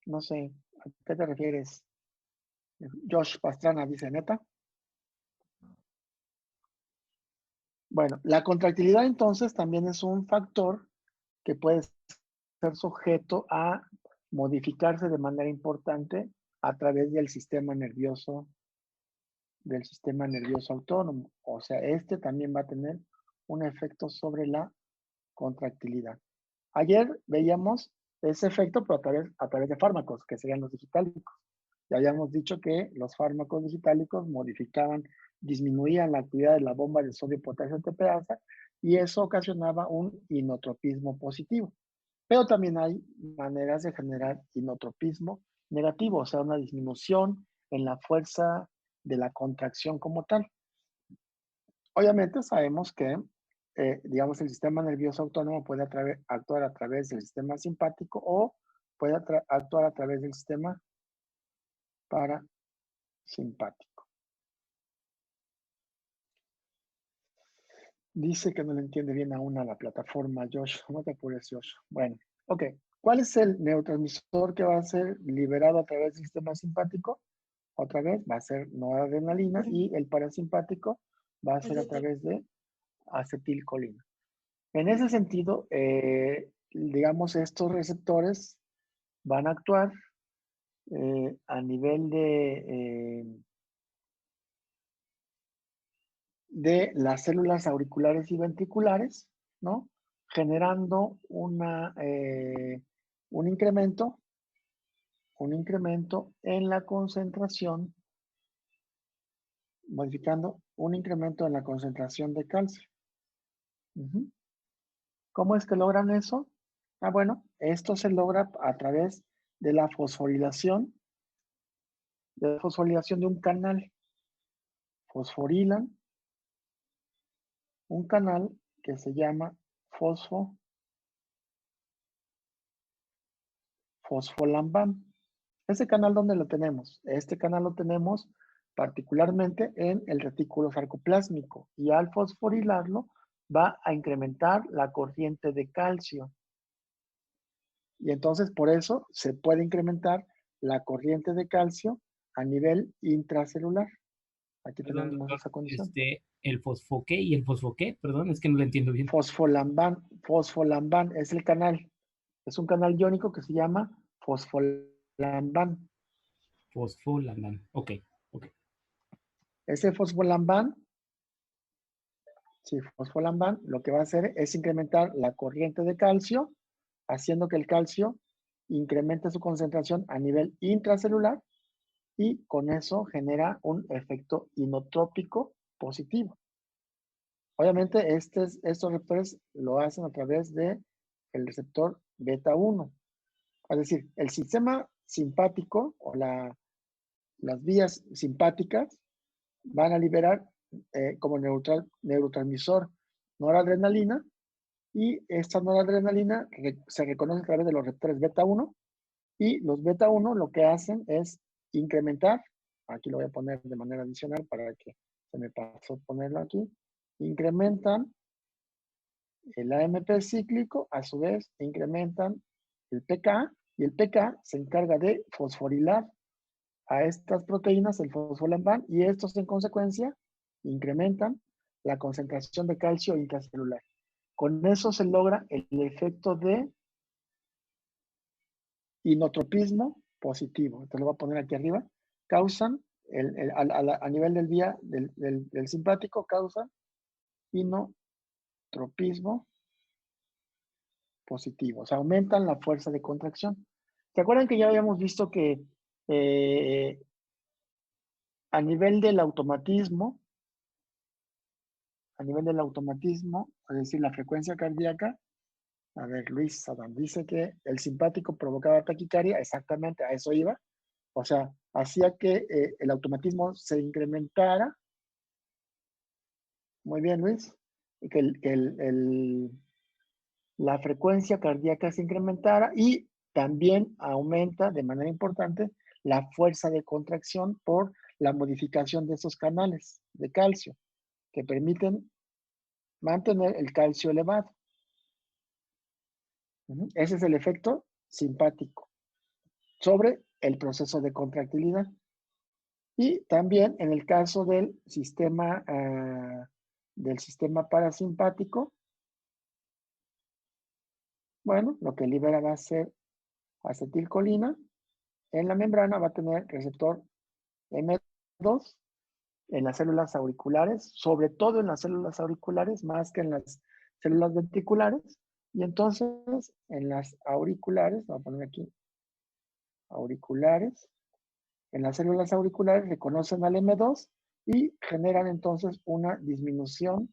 no sé, ¿a qué te refieres? Josh Pastrana dice, neta. Bueno, la contractilidad entonces también es un factor que puede ser sujeto a modificarse de manera importante a través del sistema nervioso autónomo. O sea, este también va a tener un efecto sobre la contractilidad. Ayer veíamos ese efecto, pero a través de fármacos, que serían los digitálicos. Ya habíamos dicho que los fármacos digitálicos disminuían la actividad de la bomba de sodio-potasio ATPasa y eso ocasionaba un inotropismo positivo. Pero también hay maneras de generar inotropismo negativo, o sea, una disminución en la fuerza de la contracción como tal. Obviamente sabemos que, digamos, el sistema nervioso autónomo puede actuar a través del sistema simpático o puede actuar a través del sistema parasimpático. Dice que no le entiende bien aún a la plataforma, Josh. No te apures, Josh. Bueno, ok. ¿Cuál es el neurotransmisor que va a ser liberado a través del sistema simpático? Otra vez va a ser noradrenalina y el parasimpático va a ser a través de acetilcolina. En ese sentido, digamos, estos receptores van a actuar a nivel de las células auriculares y ventriculares, ¿no? Generando un incremento en la concentración, modificando un incremento en la concentración de calcio. ¿Cómo es que logran eso? Bueno, esto se logra a través de la fosforilación, de un canal. Fosforilan un canal que se llama fosfolambán. ¿Ese canal dónde lo tenemos? Este canal lo tenemos particularmente en el retículo sarcoplásmico y al fosforilarlo va a incrementar la corriente de calcio. Y entonces por eso se puede incrementar la corriente de calcio a nivel intracelular. Aquí Perdón, tenemos doctor, esa condición. ¿el fosfoqué y el fosfoqué? Perdón, es que no lo entiendo bien. Fosfolambán es el canal. Es un canal iónico que se llama fosfolambán. Fosfolambán, ok. Ese fosfolambán Sí, fosfolamban lo que va a hacer es incrementar la corriente de calcio, haciendo que el calcio incremente su concentración a nivel intracelular y con eso genera un efecto inotrópico positivo. Obviamente, estos receptores lo hacen a través del receptor beta 1. Es decir, el sistema simpático o las vías simpáticas van a liberar como neurotransmisor noradrenalina y esta noradrenalina se reconoce a través de los receptores beta 1 y los beta 1 lo que hacen es incrementar, aquí lo voy a poner de manera adicional para que se me pasó ponerlo aquí, incrementan el AMP cíclico, a su vez incrementan el pK y el pK se encarga de fosforilar a estas proteínas, el fosfolamban, y estos en consecuencia incrementan la concentración de calcio intracelular. Con eso se logra el efecto de inotropismo positivo. Te lo voy a poner aquí arriba. Causan, a nivel del vía del simpático, causan inotropismo positivo. O sea, aumentan la fuerza de contracción. ¿Se acuerdan que ya habíamos visto que a nivel del automatismo, es decir, la frecuencia cardíaca, a ver, Luis Adán dice que el simpático provocaba taquicardia, exactamente a eso iba. O sea, hacía que el automatismo se incrementara. Muy bien, Luis. Y que la frecuencia cardíaca se incrementara y también aumenta de manera importante la fuerza de contracción por la modificación de esos canales de calcio que permiten mantener el calcio elevado. Ese es el efecto simpático sobre el proceso de contractilidad. Y también en el caso del sistema parasimpático, bueno, lo que libera va a ser acetilcolina. En la membrana va a tener receptor M2 en las células auriculares, sobre todo en las células auriculares, más que en las células ventriculares. Y entonces, en las auriculares, voy a poner aquí, auriculares, en las células auriculares reconocen al M2 y generan entonces una disminución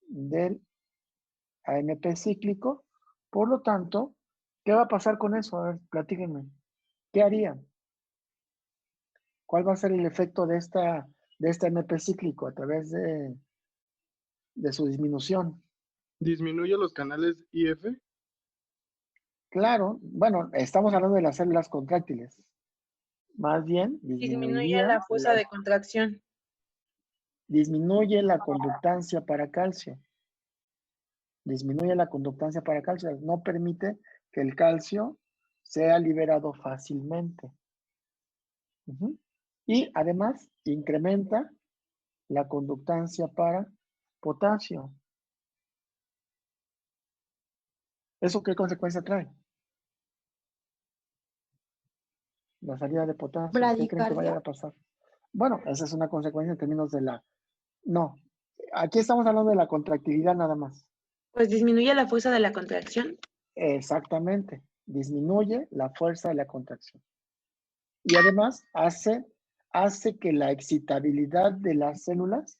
del AMP cíclico. Por lo tanto, ¿qué va a pasar con eso? A ver, platíquenme. ¿Qué harían? ¿Cuál va a ser el efecto de este AMP cíclico a través de su disminución? ¿Disminuye los canales IF? Claro, bueno, estamos hablando de las células contráctiles. Más bien, Disminuye la fuerza de contracción. Disminuye la conductancia para calcio. Disminuye la conductancia para calcio. No permite que el calcio sea liberado fácilmente. Y además, incrementa la conductancia para potasio. ¿Eso qué consecuencia trae? La salida de potasio. ¿Qué creen que vaya a pasar? Bueno, esa es una consecuencia en términos de la... No, aquí estamos hablando de la contractilidad nada más. Pues disminuye la fuerza de la contracción. Exactamente. Disminuye la fuerza de la contracción. Y además hace que la excitabilidad de las células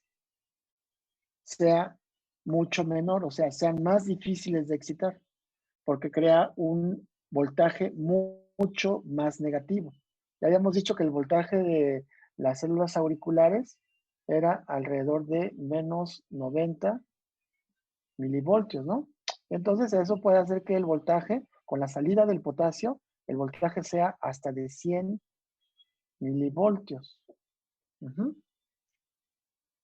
sea mucho menor, o sea, sean más difíciles de excitar, porque crea un voltaje mucho más negativo. Ya habíamos dicho que el voltaje de las células auriculares era alrededor de menos 90 milivoltios, ¿no? Entonces eso puede hacer que el voltaje, con la salida del potasio, el voltaje sea hasta de 100 milivoltios.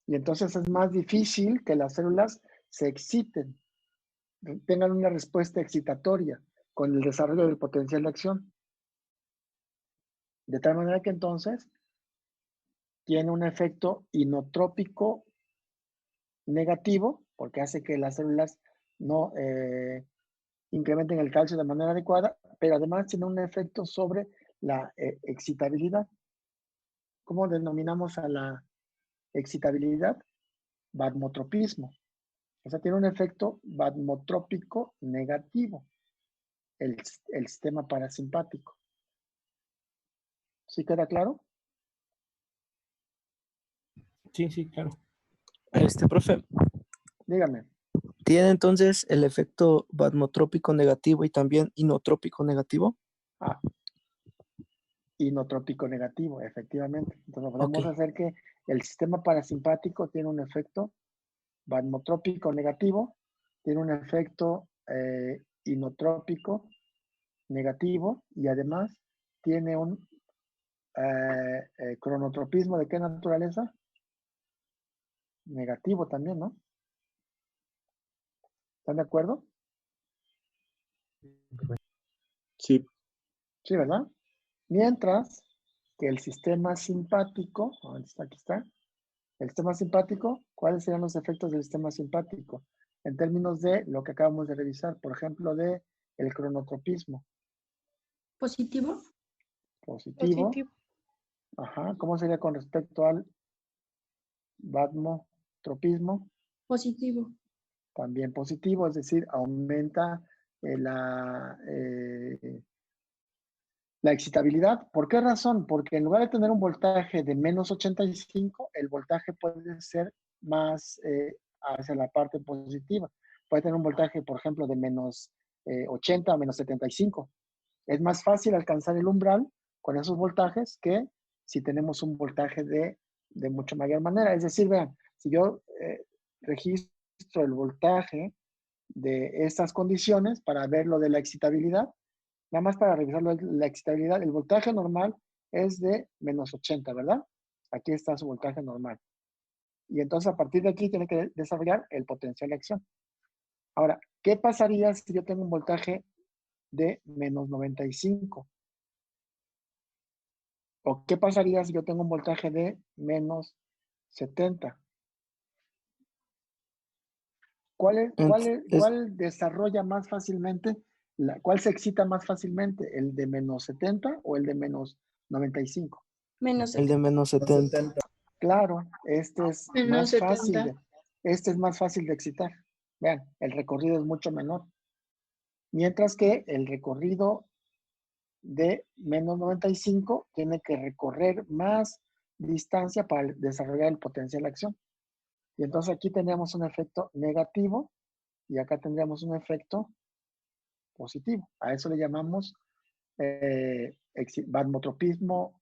Y entonces es más difícil que las células se exciten, tengan una respuesta excitatoria con el desarrollo del potencial de acción. De tal manera que entonces tiene un efecto inotrópico negativo, porque hace que las células no incrementen el calcio de manera adecuada, pero además tiene un efecto sobre la excitabilidad. ¿Cómo denominamos a la excitabilidad vasmotropismo. O sea, tiene un efecto vasmotrópico negativo, el sistema parasimpático. ¿Sí queda claro? Sí, sí, claro. Profe, Dígame. ¿tiene entonces el efecto vasmotrópico negativo y también inotrópico negativo? Ah, inotrópico negativo, efectivamente. Entonces podemos hacer que el sistema parasimpático tiene un efecto vasmotrópico negativo, tiene un efecto inotrópico negativo y además tiene un cronotropismo. ¿De qué naturaleza? Negativo también, ¿no? ¿Están de acuerdo? Sí. Sí, ¿verdad? Mientras que el sistema simpático, aquí está, el sistema simpático, ¿cuáles serían los efectos del sistema simpático? En términos de lo que acabamos de revisar, por ejemplo, de el cronotropismo. ¿Positivo? Positivo. Ajá. ¿Cómo sería con respecto al vasmotropismo? Positivo. También positivo, es decir, aumenta la excitabilidad. ¿Por qué razón? Porque en lugar de tener un voltaje de menos 85, el voltaje puede ser más hacia la parte positiva. Puede tener un voltaje, por ejemplo, de menos 80 o menos 75. Es más fácil alcanzar el umbral con esos voltajes que si tenemos un voltaje de mucho mayor manera. Es decir, vean, si yo registro el voltaje de estas condiciones para ver lo de la excitabilidad, nada más para revisar la excitabilidad, el voltaje normal es de menos 80, ¿verdad? Aquí está su voltaje normal. Y entonces a partir de aquí tiene que desarrollar el potencial de acción. Ahora, ¿qué pasaría si yo tengo un voltaje de menos 95? ¿O qué pasaría si yo tengo un voltaje de menos 70? ¿Cuál desarrolla más fácilmente? ¿Cuál se excita más fácilmente? ¿El de menos 70 o el de menos 95? Menos El de menos 70. Claro, este es Menos más fácil 70. este es más fácil de excitar. Vean, el recorrido es mucho menor. Mientras que el recorrido de menos 95 tiene que recorrer más distancia para desarrollar el potencial de acción. Y entonces aquí tendríamos un efecto negativo y acá tendríamos un efecto positivo. A eso le llamamos vasmotropismo.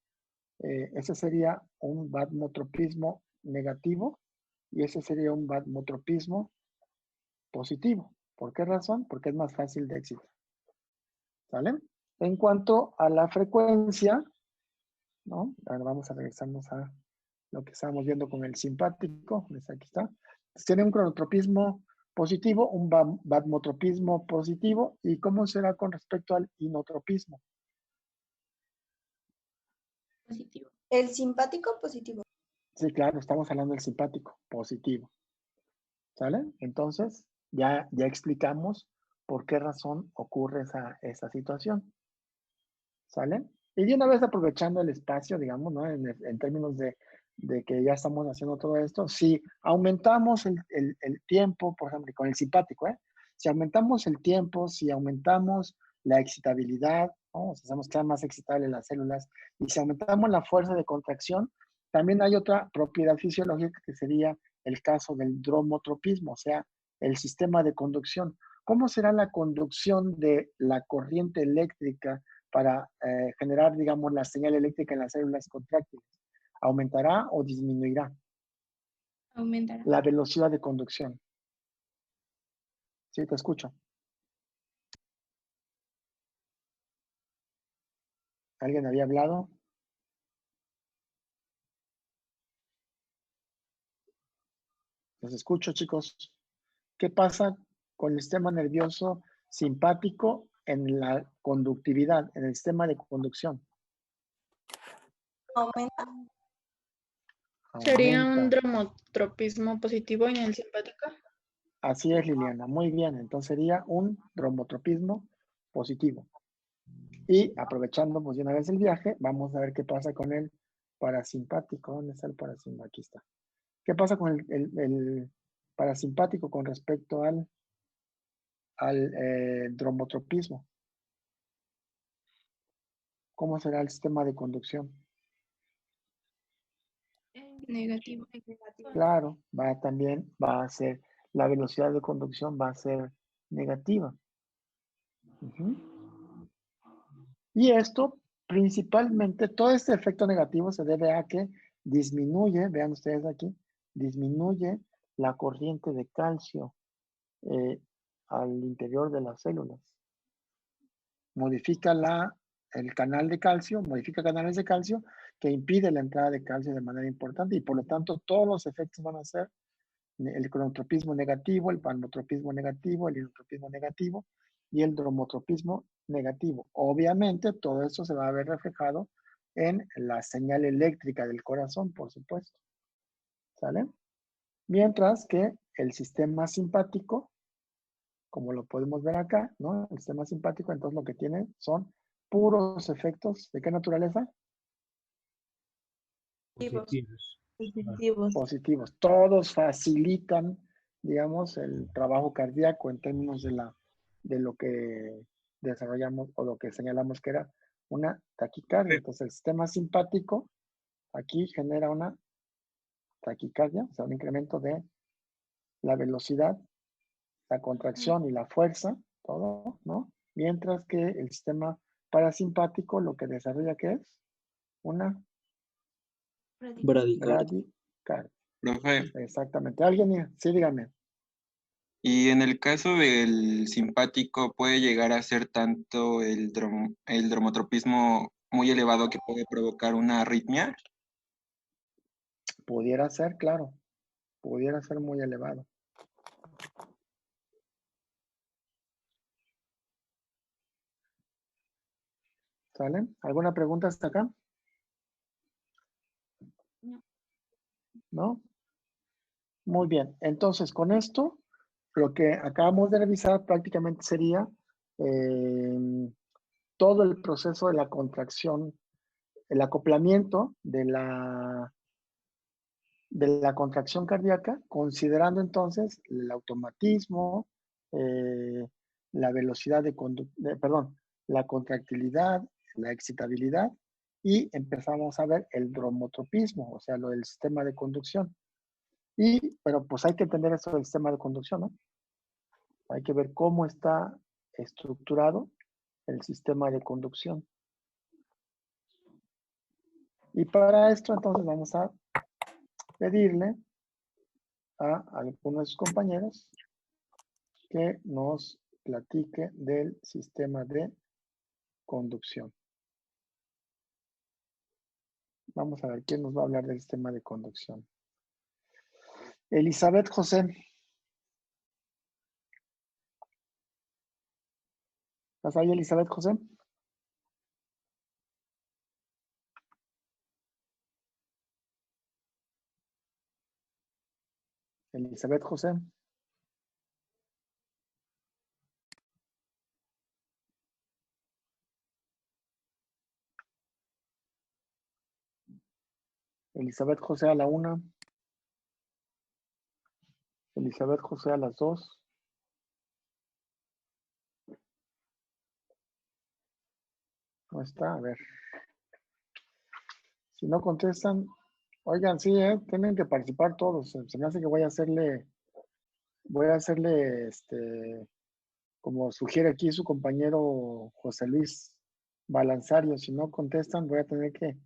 Ese sería un vasmotropismo negativo y ese sería un vasmotropismo positivo. ¿Por qué razón? Porque es más fácil de excitar. ¿Sale? En cuanto a la frecuencia, ¿no? Ahora vamos a regresarnos a lo que estábamos viendo con el simpático. Aquí está. Tiene un cronotropismo positivo, un vasmotropismo positivo. ¿Y cómo será con respecto al inotropismo? Positivo. ¿El simpático positivo? Sí, claro, estamos hablando del simpático positivo. ¿Sale? Entonces, ya explicamos por qué razón ocurre esa situación. ¿Sale? Y de una vez aprovechando el espacio, digamos, ¿no? En términos de que ya estamos haciendo todo esto, si aumentamos el tiempo, por ejemplo, con el simpático, si aumentamos el tiempo, si aumentamos la excitabilidad, ¿no? Si hacemos que sean más excitables las células, y si aumentamos la fuerza de contracción, también hay otra propiedad fisiológica que sería el caso del dromotropismo, o sea, el sistema de conducción. ¿Cómo será la conducción de la corriente eléctrica para generar, digamos, la señal eléctrica en las células contráctiles? ¿Aumentará o disminuirá? Aumentará. La velocidad de conducción. Sí, te escucho. ¿Alguien había hablado? Los escucho, chicos. ¿Qué pasa con el sistema nervioso simpático en la conductividad, en el sistema de conducción? Aumenta. ¿Sería un Aumenta. dromotropismo positivo en el simpático? Así es, Liliana. Muy bien. Entonces sería un dromotropismo positivo. Y aprovechando pues de una vez el viaje, vamos a ver qué pasa con el parasimpático. ¿Dónde está el parasimpático? Aquí está. ¿Qué pasa con el parasimpático con respecto al dromotropismo? ¿Cómo será el sistema de conducción? Negativo. Claro, va a ser, la velocidad de conducción va a ser negativa. Y esto, principalmente, todo este efecto negativo se debe a que disminuye, vean ustedes aquí, disminuye la corriente de calcio al interior de las células. Modifica el canal de calcio, modifica canales de calcio que impide la entrada de calcio de manera importante y por lo tanto todos los efectos van a ser el cronotropismo negativo, el palmotropismo negativo, el inotropismo negativo y el dromotropismo negativo. Obviamente todo esto se va a ver reflejado en la señal eléctrica del corazón, por supuesto. ¿Sale? Mientras que el sistema simpático, como lo podemos ver acá, ¿no? El sistema simpático entonces lo que tiene son puros efectos. ¿De qué naturaleza? Positivos. Todos facilitan, digamos, el trabajo cardíaco en términos de lo que desarrollamos o lo que señalamos que era una taquicardia. Entonces el sistema simpático aquí genera una taquicardia, o sea, un incremento de la velocidad, la contracción y la fuerza, todo, ¿no? Mientras que el sistema parasimpático lo que desarrolla, ¿qué es? Una bradicardia. Profe, Exactamente. ¿Alguien? Sí, dígame. y en el caso del simpático, ¿puede llegar a ser tanto el dromotropismo muy elevado que puede provocar una arritmia? Pudiera ser, claro. Pudiera ser muy elevado. ¿Sale? ¿Alguna pregunta hasta acá? ¿No? Muy bien. Entonces, con esto, lo que acabamos de revisar prácticamente sería todo el proceso de la contracción, el acoplamiento de la contracción cardíaca, considerando entonces el automatismo, la velocidad la contractilidad, la excitabilidad, y empezamos a ver el dromotropismo, o sea, lo del sistema de conducción. Pero pues hay que entender eso del sistema de conducción, ¿no? Hay que ver cómo está estructurado el sistema de conducción. Y para esto entonces vamos a pedirle a algunos de sus compañeros que nos platique del sistema de conducción. Vamos a ver quién nos va a hablar del sistema de conducción. Elizabeth José. ¿Estás ahí, Elizabeth José? Elizabeth José. Elizabeth José a la 1. Elizabeth José a las 2. No está, a ver. Si no contestan, oigan, sí, tienen que participar todos. Se me hace que voy a hacerle, como sugiere aquí su compañero José Luis Balanzario. Si no contestan, voy a tener que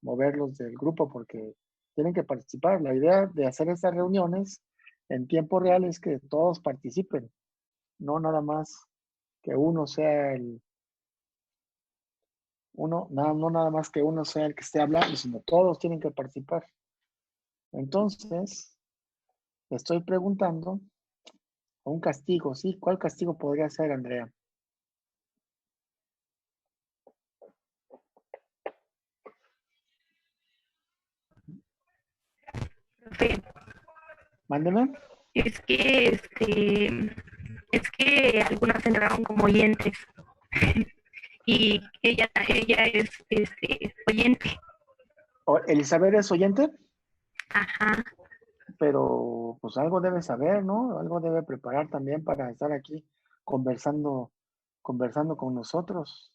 moverlos del grupo porque tienen que participar. La idea de hacer estas reuniones en tiempo real es que todos participen, no nada más que uno sea no nada más que uno sea el que esté hablando, sino todos tienen que participar. Entonces, le estoy preguntando un castigo, ¿sí? ¿Cuál castigo podría ser, Andrea? Mándeme. Es que algunas entraron como oyentes y ella es oyente. ¿Elizabeth es oyente? Ajá. Pero pues algo debe saber, ¿no? Algo debe preparar también para estar aquí conversando con nosotros.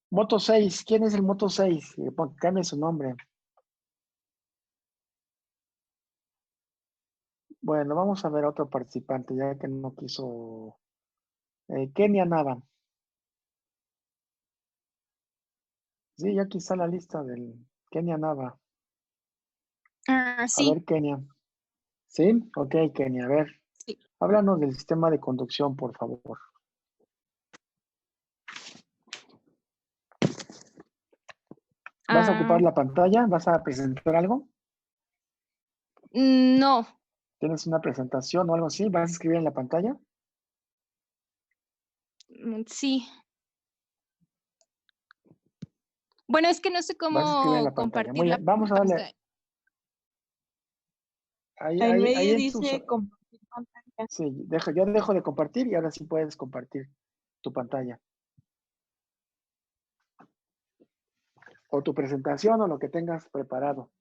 Moto 6, ¿quién es el Moto 6? Cambie su nombre. Bueno, vamos a ver a otro participante, ya que no quiso. Kenia Nava. Sí, ya aquí está la lista del Kenia Nava. A Sí. ver, Kenia. ¿Sí? Ok, Kenia, a ver. Sí. Háblanos del sistema de conducción, por favor. ¿Vas a ocupar la pantalla? ¿Vas a presentar algo? No. ¿Tienes una presentación o algo así? ¿Vas a escribir en la pantalla? Sí. Bueno, es que no sé Vas a escribir en cómo la pantalla. compartir Muy la bien, vamos a darle. pantalla. En medio en tus- dice compartir pantalla. Sí, yo dejo de compartir y ahora sí puedes compartir tu pantalla. O tu presentación o lo que tengas preparado.